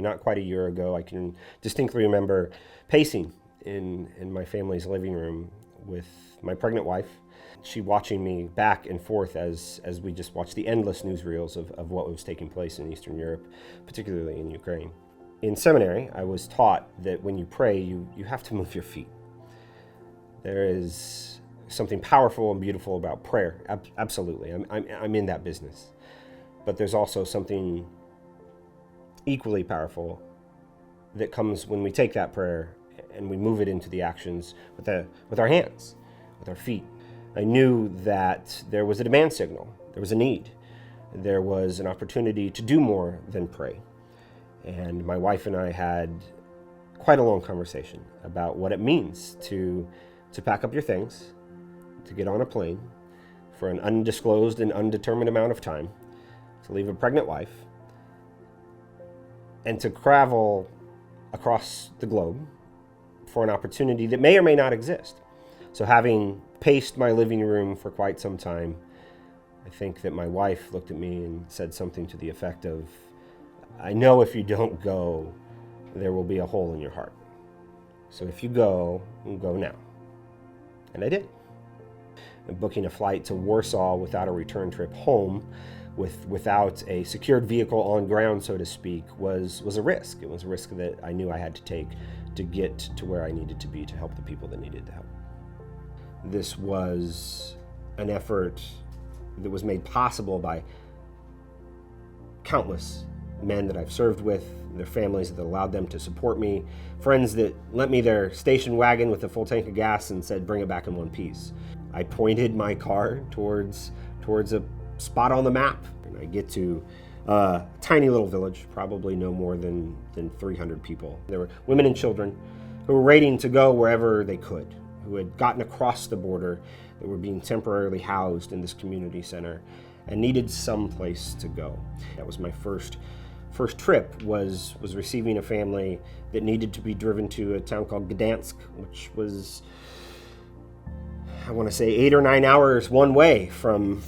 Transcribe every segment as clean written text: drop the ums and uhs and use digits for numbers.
not quite a year ago, I can distinctly remember pacing in my family's living room with my pregnant wife. She watching me back and forth as we just watched the endless newsreels of what was taking place in Eastern Europe, particularly in Ukraine. In seminary, I was taught that when you pray, you have to move your feet. There is something powerful and beautiful about prayer. Absolutely, I'm in that business. But there's also something equally powerful that comes when we take that prayer and we move it into the actions with our hands, with our feet. I knew that there was a demand signal, there was a need, there was an opportunity to do more than pray. And my wife and I had quite a long conversation about what it means to pack up your things, to get on a plane for an undisclosed and undetermined amount of time, to leave a pregnant wife, and to travel across the globe for an opportunity that may or may not exist. So having paced my living room for quite some time, I think that my wife looked at me and said something to the effect of, I know if you don't go, there will be a hole in your heart. So if you go now. And I did. And booking a flight to Warsaw without a return trip home, without a secured vehicle on ground, so to speak, was a risk. It was a risk that I knew I had to take to get to where I needed to be to help the people that needed the help. This was an effort that was made possible by countless men that I've served with, their families that allowed them to support me, friends that lent me their station wagon with a full tank of gas and said, bring it back in one piece. I pointed my car towards a spot on the map, and I get to a tiny little village, probably no more than 300 people. There were women and children who were waiting to go wherever they could, who had gotten across the border, that were being temporarily housed in this community center and needed some place to go. That was my first trip, was receiving a family that needed to be driven to a town called Gdansk, which was, I want to say, 8 or 9 hours one way from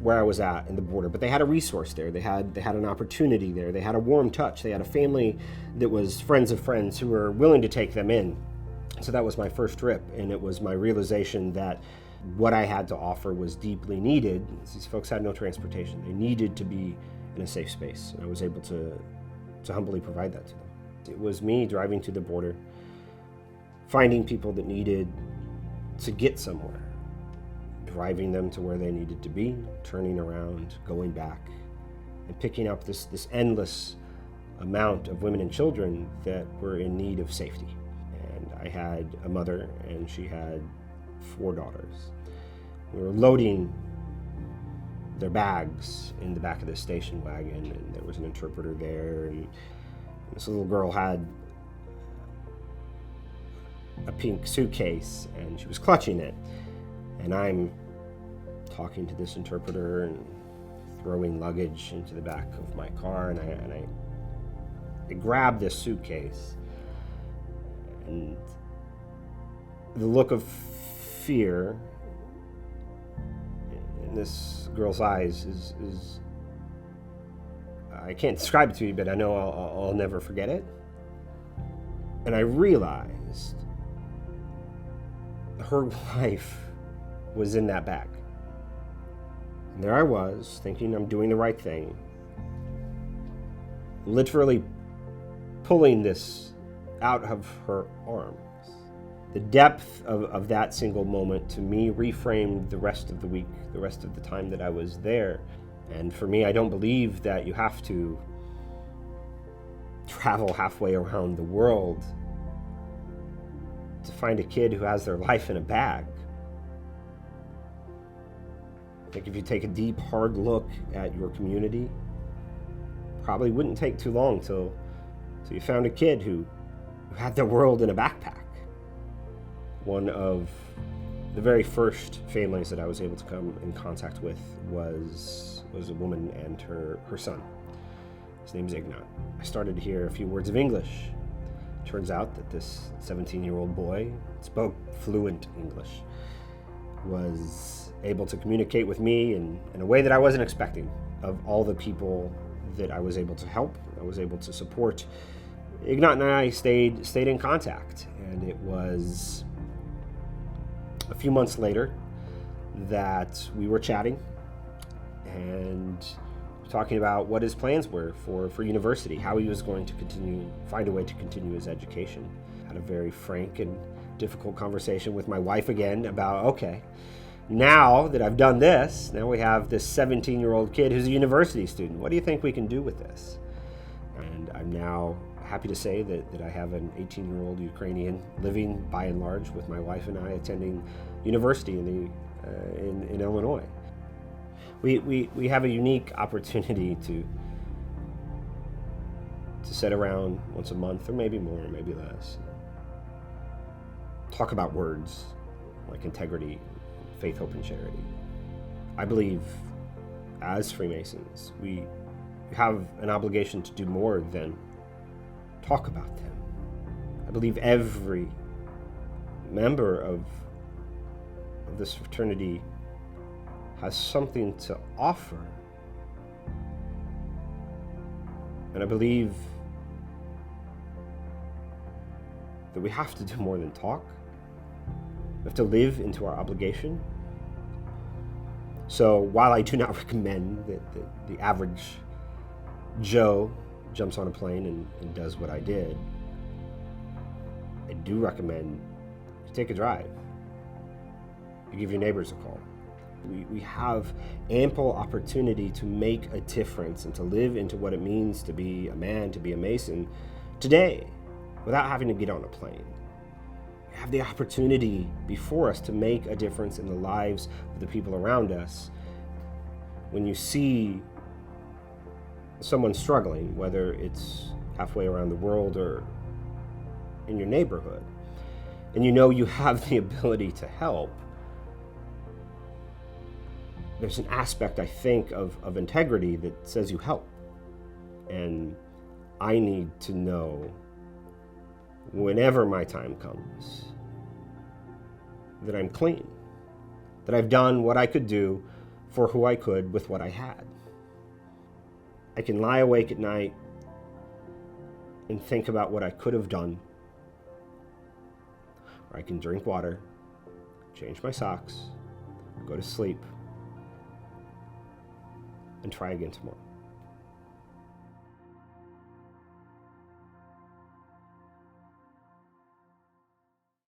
where I was at in the border. But they had a resource there. They had an opportunity there. They had a warm touch. They had a family that was friends of friends who were willing to take them in. So that was my first trip, and it was my realization that what I had to offer was deeply needed. These folks had no transportation. They needed to be in a safe space, and I was able to humbly provide that to them. It was me driving to the border, finding people that needed to get somewhere, driving them to where they needed to be, turning around, going back, and picking up this endless amount of women and children that were in need of safety. And I had a mother, and she had 4 daughters. We were loading their bags in the back of the station wagon, and there was an interpreter there, and this little girl had a pink suitcase, and she was clutching it, and I'm talking to this interpreter and throwing luggage into the back of my car, and I grabbed this suitcase, and the look of fear in this girl's eyes is I can't describe it to you, but I know I'll never forget it. And I realized her life was in that bag. And there I was, thinking I'm doing the right thing, literally pulling this out of her arms. The depth of that single moment to me reframed the rest of the week, the rest of the time that I was there. And for me, I don't believe that you have to travel halfway around the world to find a kid who has their life in a bag. I think if you take a deep, hard look at your community, probably wouldn't take too long till you found a kid who had their world in a backpack. One of the very first families that I was able to come in contact with was a woman and her son. His name's Ignat. I started to hear a few words of English. Turns out that this 17-year-old boy spoke fluent English, was able to communicate with me in a way that I wasn't expecting. Of all the people that I was able to help, I was able to support, Ignat and I stayed in contact, and it was a few months later that we were chatting and talking about what his plans were for university, how he was going to find a way to continue his education. Had a very frank and difficult conversation with my wife again about, okay, now that I've done this, now we have this 17-year-old kid who's a university student. What do you think we can do with this? And I'm now happy to say that I have an 18-year-old Ukrainian living by and large with my wife and I, attending university in Illinois. We have a unique opportunity to sit around once a month, or maybe more, maybe less, talk about words like integrity, faith, hope, and charity. I believe as Freemasons, we have an obligation to do more than talk about them. I believe every member of this fraternity has something to offer. And I believe that we have to do more than talk. We have to live into our obligation. So while I do not recommend that the average Joe jumps on a plane and does what I did, I do recommend you take a drive. You give your neighbors a call. We have ample opportunity to make a difference and to live into what it means to be a man, to be a Mason today, without having to get on a plane. We have the opportunity before us to make a difference in the lives of the people around us. When you see someone struggling, whether it's halfway around the world or in your neighborhood, and you know you have the ability to help, there's an aspect, I think, of integrity that says you help. And I need to know, whenever my time comes, that I'm clean, that I've done what I could do for who I could with what I had. I can lie awake at night and think about what I could have done, or I can drink water, change my socks, go to sleep, and try again tomorrow.